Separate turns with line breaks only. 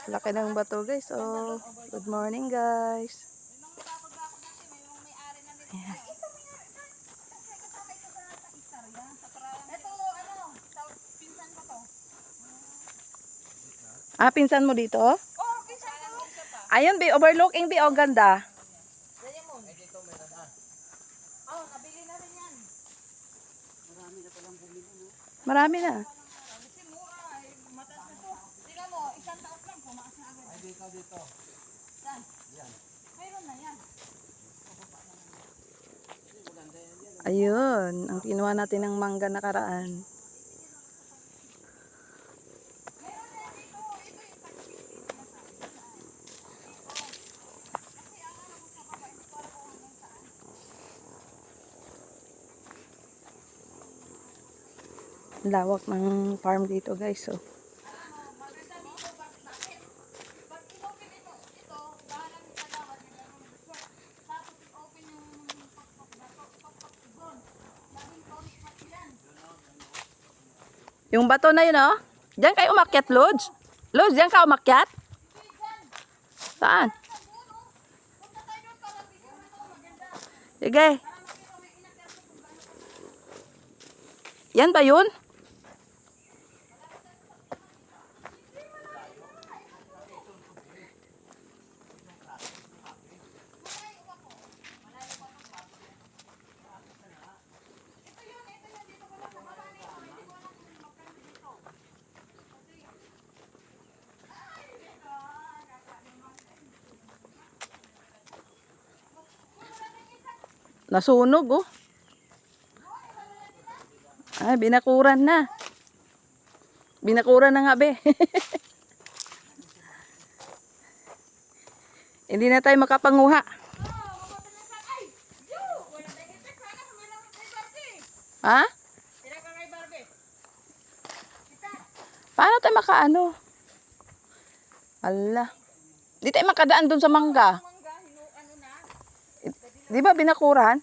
Laki ng bato guys. Oh, good morning guys. Ayan. Ah, pinsan mo dito? Ayun, be, overlooking, be, oh, ganda. Marami na. Ayun, ang kinuha natin ng mangga nakaraan. Lawak ng farm dito guys. So. Yung bato na yun, oh. Diyan kayo umakyat, Lods. Lods, diyan ka umakyat? Saan? Sige. Yan ba yun? Nasunog, oh. Ay, binakuran na. Binakuran na nga, be. Hindi na tayo makapanguha. Ha? Paano tayo makaano? Ala. Di tayo makadaan dun sa mangga. Di ba binakuran?